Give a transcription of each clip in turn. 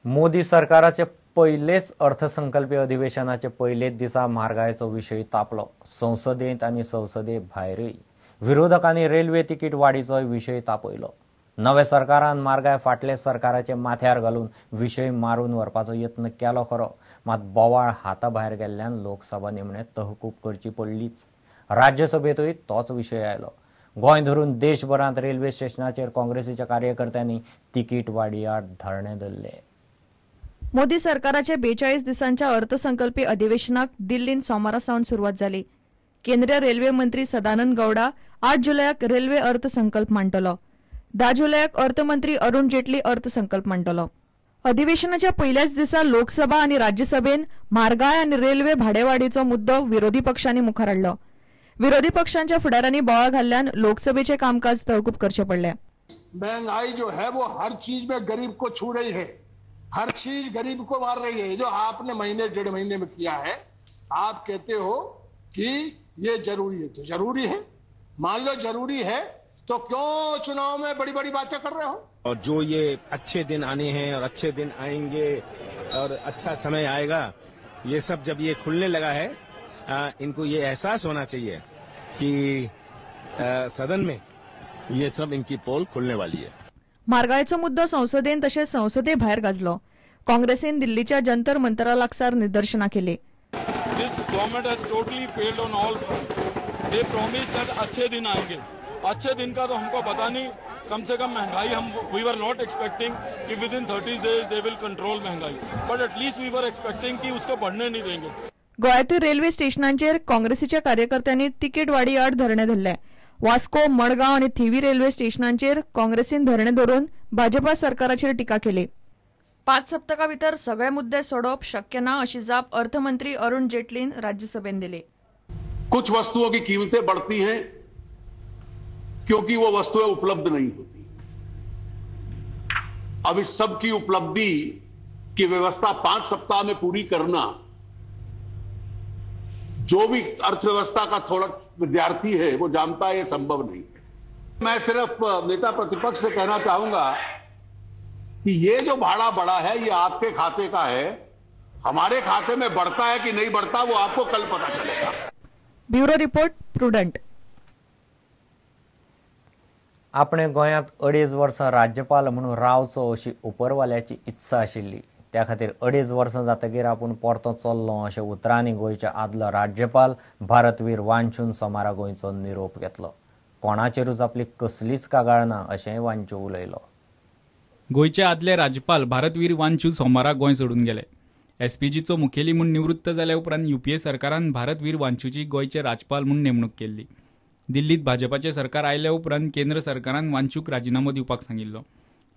मोदी सरकाराचे पहिलेच अर्थसंकल्पीय अधिवेशनाचे पहिलेच दिसा म्हारगायेचो विशय तापलो। संसदेत आणि संसदे भायरय विरोधकांनी रेल्वे तिकीट वाडीचो विशय तापयलो। नवे सरकारान म्हारगाय फाटले सरकाराचे माथ्यार घालून विशय मारून व्हरपाचो यत्न केलो खरो, मात बोवाळ हाताभायर गेल्ल्यान लोकसभा निमणे तहकूब करची पडलीच। राज्यसभेतूय तोच विशय आयलो। गोंय धरून देशभरांत रेल्वे स्टेशनाचेर काँग्रेसीच्या कार्यकर्त्यांनी तिकीट वाडी आड धरणे धरले। मोदी सरकाराचे 42 दिसांच्या अर्थसंकल्पीय अधिवेशनाक दिल्लीत सोमारा सावन सुरवात जाली। केंद्रीय रेल्वे मंत्री सदानंद गौडा 8 जुलयाक रेल्वे अर्थसंकल्प मांडटलो। 10 जुलयाक अर्थमंत्री अरुण जेटली अर्थसंकल्प मांडटलो। अधिवेशनाच्या पहिल्याच दिसा लोकसभा आणि राज्यसभेन म्हारगाय आणि रेल्वे भाडेवाडीचो मुद्दो विरोधी पक्षांनी मुखार हाडलो। विरोधी पक्षांच्या फुडाऱ्यांनी बोवाळ घाल्ल्यान लोकसभेचे कामकाज तहकूब करचे पडले। महंगाई जो है वो हर चीज में गरीब को छू रही है, हर चीज गरीब को मार रही है। जो आपने महीने 1.5 महीने में किया है, आप कहते हो कि ये जरूरी है, तो जरूरी है। मान लो जरूरी है तो क्यों चुनाव में बड़ी बड़ी बातें कर रहे हो? और जो ये अच्छे दिन आने हैं और अच्छे दिन आएंगे और अच्छा समय आएगा, ये सब जब ये खुलने लगा है, इनको ये एहसास होना चाहिए कि सदन में ये सब इनकी पोल खुलने वाली है। म्हारगायेचो मुद्दो संसदेन तशेंच संसदे भायर गाजलो। काँग्रेसीन दिल्लीच्या जंतर मंतरा लागसार निदर्शनां केली। This government has totally failed on all fronts. They promised that अच्छे दिन आएंगे। अच्छे दिन का तो हमको पता नहीं। कम से कम महंगाई we were not expecting कि within 30 days they will control महंगाई, but at least we were expecting कि उसको बढ़ने नहीं देंगे। गोंयांतील रेल्वे स्टेशनांचेर काँग्रेसीच्या कार्यकर्त्यांनी तिकीट वाडी आड धरणे धरले। वास्को, मडगांव आणि थिवी रेल्वे स्टेशनांचेर काँग्रेसीन धरणे धरून भाजपा सरकाराचेर टिका केली। 5 सप्तकां भितर सगळे मुद्दे सोडवप शक्य ना अशी जाप अर्थमंत्री अरुण जेटलीन राज्यसभेत दिली। कुछ वस्तुओं की कीमतें बढ़ती हैं क्योंकि वो वस्तुएं उपलब्ध नहीं होती। अब इस सब की उपलब्धि की व्यवस्था 5 सप्ताह में पूरी करना, जो भी अर्थव्यवस्था का थोड़ा विद्यार्थी है वो जानता है ये संभव नहीं है। मैं सिर्फ नेता प्रतिपक्ष से कहना चाहूंगा कि ये जो भाड़ा बढ़ा है ये आपके खाते का है, हमारे खाते में बढ़ता है कि नहीं बढ़ता वो आपको कल पता चलेगा। Bureau report prudent. आपणे गोंयांत 2.5 वर्सां राज्यपाल म्हणून रावचो अशी उपरवाल्याची इत्सा आशिल्ली। त्या खातीर 2.5 वर्सां जातकीर आपूण परतो चल्लो अशें उतरांनी गोंयचे आदलो राज्यपाल भारतवीर वांचून सोमारा गोंयचो निरोप घेतलो। कोणाचेरूच आपली कसलीच कागाळ ना अशेंय वांचू उलयलो। गोंयचे आदले राज्यपाल भारतवीर वांचू सोमारा गोंय सोडून गेले। एसपीजीचो मुखेली म्हूण निवृत्त जाल्या उपरांत यूपीए सरकारान भारतवीर वांचूची गोंयचे राज्यपाल म्हूण नेमणूक केल्ली। दिल्लीत भाजपाचे सरकार आयल्या उपरांत केंद्र सरकारान वांचूक राजीनामो दिवपाक सांगिल्लो।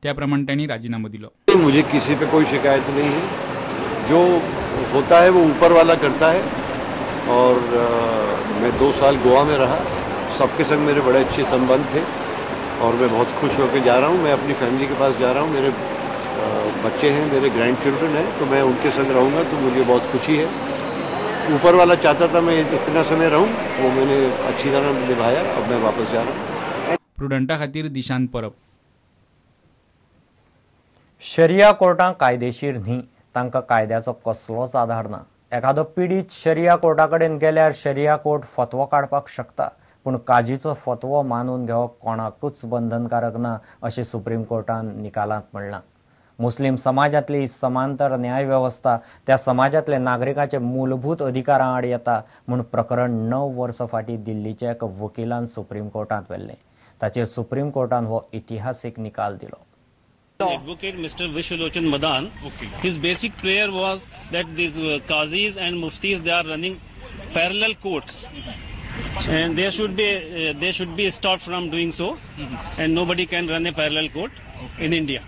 त्या प्रमाण तांणी राजीनामो दिलो। मुझे किसी पे कोई शिकायत नहीं है, जो होता है वो ऊपर वाला करता है। और मैं 2 साल गोवा में रहा, सबके संग मेरे बड़े अच्छे संबंध थे और मैं बहुत खुश होकर जा रहा हूँ। मैं अपनी फैमिली के पास जा रहा हूँ, मेरे बच्चे हैं, मेरे ग्रैंड चिल्ड्रन हैं, तो मैं उनके संग रहूँगा तो मुझे बहुत खुशी है। ऊपर वाला चाहता था मैं इतना समय रहूँ, वो मैंने अच्छी तरह निभाया। अब मैं वापस जा रहा हूँ। प्रुडंटा खातीर दिशांत परब। शरिया कोर्टां कायदेशीर न्ही, तांकां कायद्याचो कसलोच आधार ना। एखादो पीडित शरिया कोर्टा कडेन गेल्यार शरिया कोर्ट फतवो काडपाक शकता, पूण काजीचो फतवो मानून घेवप कोणाकूच बंधनकारक ना अशें सुप्रीम कोर्टान निकालांत म्हणलां। मुस्लीम समाजांतली समांतर न्याय वेवस्था त्या समाजांतले नागरिकांचे मूलभूत अधिकारां आड येता म्हूण प्रकरण 9 वर्सां फाटीं दिल्लीच्या एका वकिलान सुप्रीम कोर्टांत व्हेल्लें। ताचेर सुप्रीम कोर्टान हो इतिहासीक निकाल दिलो। Advocate Mr. Vishwalochन Madan, his basic prayer was that these qazis and muftis, they are running parallel courts, and they should be stopped from doing so, and nobody can run a parallel court in India.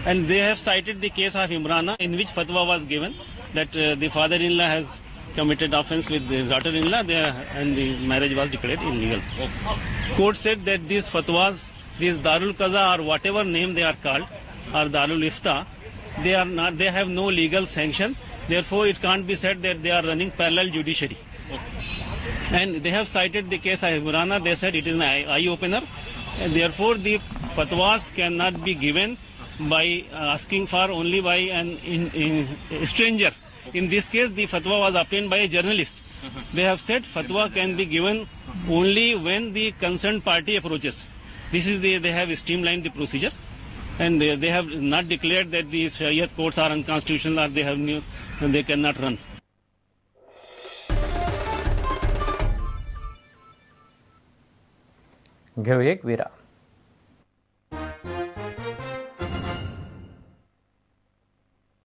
And they have cited the case of Imrana, in which fatwa was given that the father-in-law has committed offence with his daughter-in-law, and the marriage was declared illegal. Court said that these fatwas, these Darul Qaza or whatever name they are called, or Darul Ifta, they have no legal sanction. Therefore, it can't be said that they are running parallel judiciary. And they have cited the case of Imrana. They said it is an eye-opener. And therefore, the fatwas cannot be given by asking for only by an stranger. In this case, the fatwa was obtained by a journalist. They have said fatwa can be given only when the concerned party approaches. This is they have streamlined the procedure, and they have not declared that the Shariat courts are unconstitutional or they cannot run. घेऊ एक विराम.